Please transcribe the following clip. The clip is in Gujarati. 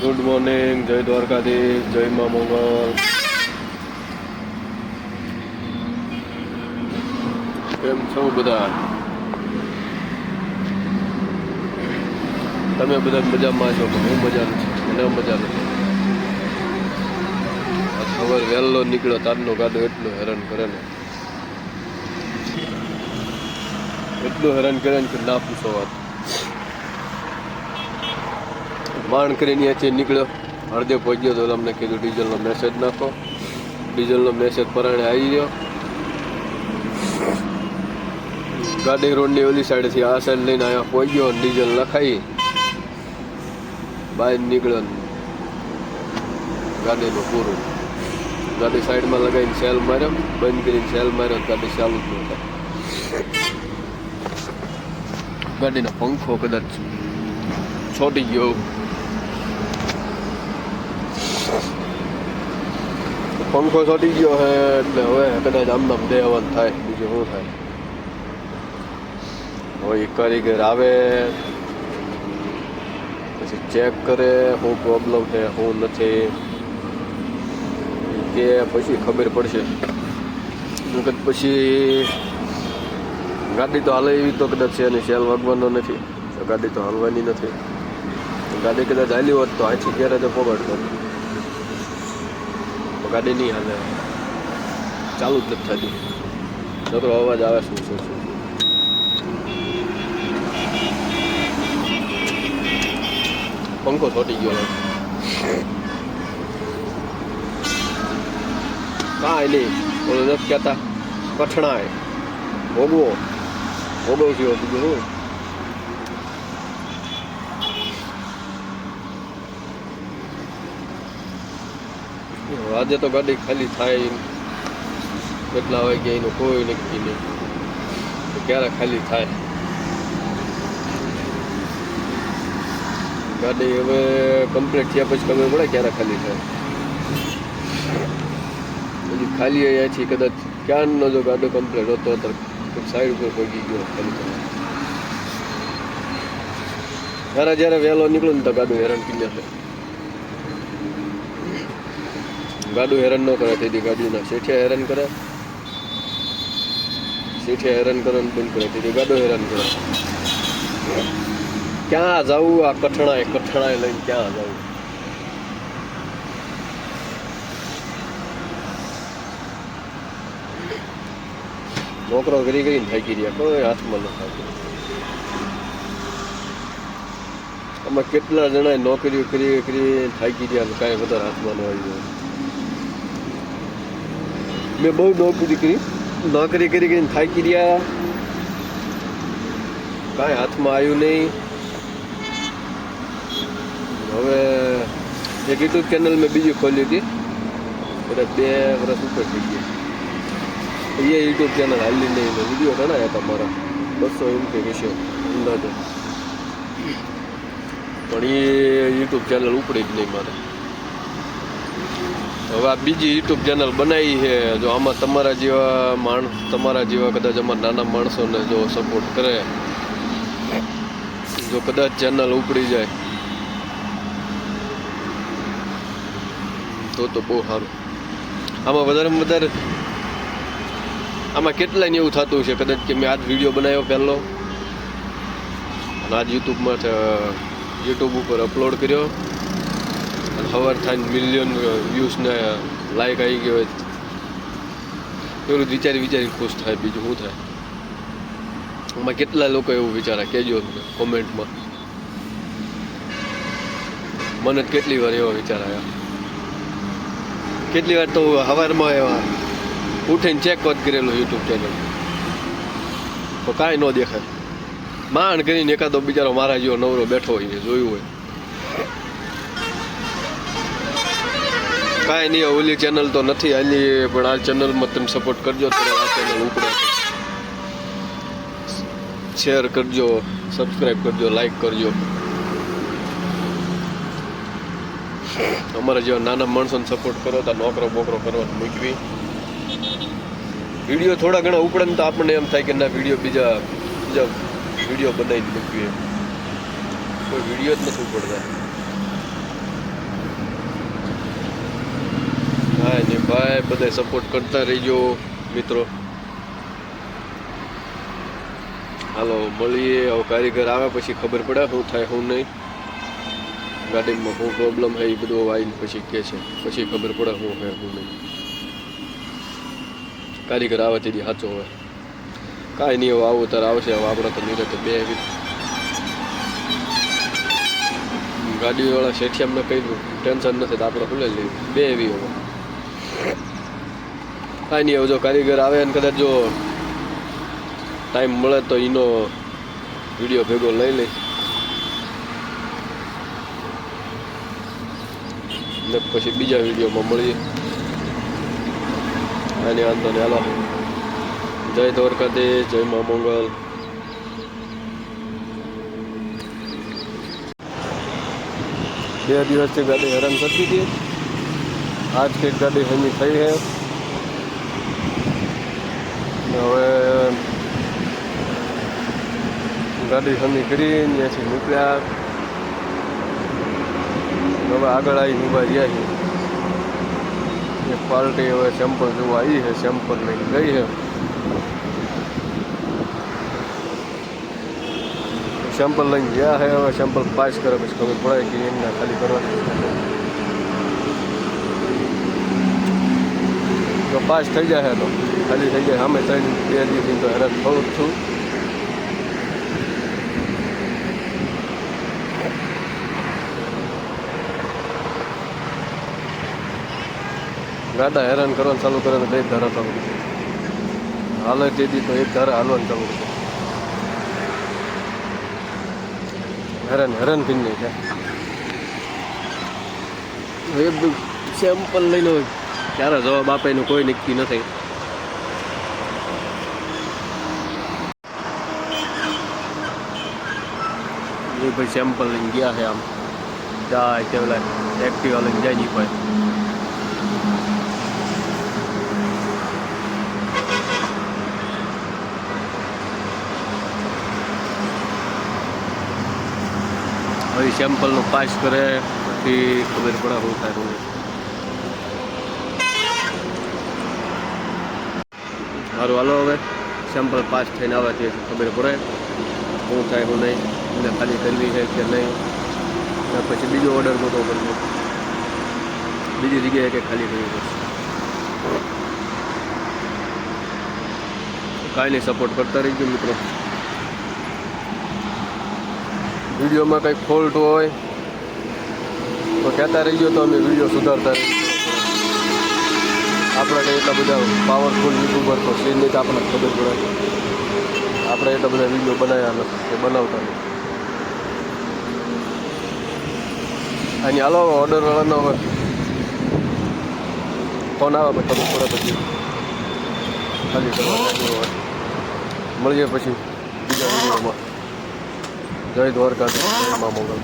ગુડ મોર્નિંગ, જય દ્વારકાધીશ, જય મા મોગલ. કેમ છો બધા? તમે બધા મજામાં છો? હું મજા નથી, મને મજા નથી. ખબર વહેલો નીકળ્યો તારનો ગાડો એટલું હેરાન કરે ને, એટલું હેરાન કરે ને કે ના પૂછો વાત. માંડ કરીને અહીંયાથી નીકળ્યો, અડધે પહોંચ્યો તો અમને કીધું ડીઝલનો મેસેજ નાખો. ડીઝલનો મેસેજ પરાણે આવી ગયો. ગાડી રોડની ઓલી સાઈડથી આ સાઈડ લઈને અહીંયા પહોંચ્યો, ડીઝલ નખાઈ બહાર નીકળ્યો. ગાડીનું પૂરું ગાડી સાઈડમાં લગાવીને સેલ માર્યો, બંધ કરીને સેલ માર્યો, ગાડી ચાલુ જ ન થાય. ગાડીનો પંખો કદાચ છોટી ગયો. પંખો છોટી ગયો હે એટલે હવે કદાચ આમ બે અવાજ થાય, બીજું શું થાય. હવે કારીગર આવે પછી ચેક કરે શું પ્રોબ્લેમ છે શું નથી, કે પછી ખબર પડશે. પછી ગાડી તો હાલે એવી તો કદાચ છે નહીં, સેલ વાગવાનો નથી, ગાડી તો હાલવાની નથી. ગાડી કદાચ હાલી હોત તો આથી ઘેરે તો પગાડતો, ગાડી નહીં હાલે, ચાલુ જ નથી થતી. નકરો અવાજ આવે શું શું શું. પંખો છોટી ગયો, કાંઈ નહીં. ઓલો નથી કહેતા કઠણાય ભોગવો થયો, બીજું શું. આજે તો ગાડી ખાલી થાય કેટલા વાગે એનું કોઈ નક્કી નહીં, ક્યારે ખાલી થાય. ગાડી હવે કમ્પ્લીટ થયા પછી ખબર પડે ક્યારે ખાલી થાય. હજી ખાલી અહીંયાથી કદાચ ક્યારનો જો ગાડો કમ્પ્લીટ હતો તો સાઈડ ઉપર પહોંચી ગયો ખાલી થાય. જ્યારે વહેલો નીકળું ને તો ગાડું હેરાન કરી નાખે. ગાડું હેરાન ન કરે તેથી ગાડીના શેઠિયા હેરાન કરે, શેઠિયા હેરાન કરે ને બંધ કરે તેથી ગાડું હેરાન કરે. ક્યાં જવું આ કઠણાય લઈને ક્યાં જવું. નોકરો કરીને થાકી રહ્યા, કોઈ હાથમાં ન થાય. આમાં કેટલા જણા નોકરીઓ કરી થાકી રહ્યા, કાંઈ વધારે હાથમાં ન આવી જાય. મેં બહુ નોકરી કરીને થાકી રહ્યા, કાંઈ હાથમાં આવ્યું નહીં. હવે એક યુટ્યુબ ચેનલ મેં બીજી ખોલી હતી, કદાચ 2 વર્ષ ઉપર થઈ ગઈ. એ યુટ્યુબ ચેનલ હાલી નહીં, વિડીયો ઘણા હતા મારા 200 એમ કે વિશે અંદાજે, પણ એ યુટ્યુબ ચેનલ ઉપડી જ નહીં મારે. હવે આ બીજી યુટ્યુબ ચેનલ બનાવી છે. જો આમાં તમારા જેવા કદાચ અમારા નાના માણસોને જો સપોર્ટ કરે, જો કદાચ ચેનલ ઉપડી જાય તો બહુ સારું. આમાં વધારેમાં વધારે આમાં કેટલાય એવું થતું છે કદાચ કે મેં આજ વિડીયો બનાવ્યો પહેલો અને આજ યુટ્યુબ ઉપર અપલોડ કર્યો અને સવાર થાય મિલિયન વ્યૂઝ ને લાઈક આવી ગયો હોય, એવું વિચારી ખુશ થાય. બીજું શું થાય? આમાં કેટલા લોકો એવું વિચારે કહેજો કોમેન્ટમાં. મને કેટલી વાર એવા વિચાર આવ્યા, કેટલી વાર તો સવારમાં એવા ઉઠીને ચેક જ કરેલું યુટ્યુબ ચેનલ તો કાંઈ ન દેખાય. માંડ કરીને એકાદો બિચારો મારા જેવો નવરો બેઠો હોય જોયું હોય. કાંઈ નહીં, ઓલી ચેનલ તો નથી હાલી, પણ આ ચેનલમાં તમે સપોર્ટ કરજો. તો આ ચેનલ ઉપડે, શેર કરજો, સબસ્ક્રાઈબ કરજો, લાઈક કરજો. અમારા જેવા નાના માણસોને સપોર્ટ કરો તો નોકરો બોકરો કરવાનું મૂકવી. વિડીયો થોડા ઘણા ઉપડે ને તો આપણને એમ થાય કે ના બીજા વિડીયો બનાવીને મૂકવી. કોઈ વિડીયો જ નથી ઉપડતા. ભાઈ ને ભાઈ બધા સપોર્ટ કરતા રહીજો મિત્રો. હાલો મળીએ. હવે કારીગર આવે પછી ખબર પડે શું થાય શું નહીં, ગાડીમાં શું પ્રોબ્લેમ છે એ બધું આવીને પછી કહે છે, પછી ખબર પડે શું છે શું નહીં. કારીગર આવે તેથી સાચો હોય. કાંઈ નહીં, હવે આવું ત્યારે આવશે. હવે આપણે તો નિરતે બે ગાડીવાળા શેઠિયામને કંઈ ટેન્શન નથી તો આપણે ખુલે લઈએ બે એવી. હવે કાંઈ નહીં, હવે જો કારીગર આવે અને કદાચ જો ટાઈમ મળે તો એનો વિડીયો ભેગો લઈ લઈ ને પછી બીજા વિડીયોમાં મળીએ. આની વાંધો ને હાલો. જય દ્વારકાધીશ, જય મા મંગલ. બે દિવસથી ગાડી હેરાન કરતી હતી, આજ કંઈક ગાડી હમી થઈ છે. હવે ગાડી હમી કરી ત્યાંથી નીકળ્યા. હવે આગળ આવીને ઊભા રહ્યા છીએ. એક પાર્ટી હવે સેમ્પલ જોવા આવી છે, સેમ્પલ લઈને ગઈ છે. સેમ્પલ લઈને ગયા છે. હવે સેમ્પલ પાસ કરે પછી ખબર પડે કે એમને ખાલી કરવાની. જો પાસ થઈ જાય તો ખાલી થઈ જાય. સામે 3-2 દિવસથી તો હેરાન થવું જ છું. ગાડા હેરાન કરવાનું ચાલુ કરે તો બે ધારા ચાલુ કરે. હાલે તેથી તો એક ધારા હાલવાનું ચાલુ કરે. હેરાન થઈ નહીં થાય. એક સેમ્પલ લઈને હોય ત્યારે જવાબ આપે એનું કોઈ નક્કી નથી. એ ભાઈ સેમ્પલ લઈને ગયા છે. આમ જાય તે ઓલા એક્ટિવા લઈને જાય નહીં ભાઈ. હવે સેમ્પલનું પાસ કરે પછી ખબર પડે શું થાય શું. સારું હાલો. હવે સેમ્પલ પાસ થઈને આવે તે ખબર પડે શું થાય શું નહીં, એને ખાલી કરવી છે કે નહીં. પછી બીજો ઓર્ડર ગોતો કરવો, બીજી જગ્યાએ કે ખાલી કરવી પડશે. કાંઈ નહીં, સપોર્ટ કરતા રહીજો મિત્રો. વિડીયોમાં કંઈક ફોલ્ટ હોય તો કહેતા રહીજો તો અમે વિડીયો સુધારતા રહીએ. આપણે કંઈ એટલા બધા પાવરફુલ યુટ્યુબર તો છે નહીં તો આપણને ખબર પડે. આપણે એટલા બધા વિડીયો બનાવ્યા નથી કે બનાવતા નથી. અને હાલો ઓર્ડરવાળાનો હવે ફોન આવે પછી ખબર પડે પછી ખાલી કરવા મળીએ પછી બીજા વિડીયોમાં. જય દ્વારકાધીશ, જય મા મંગલ.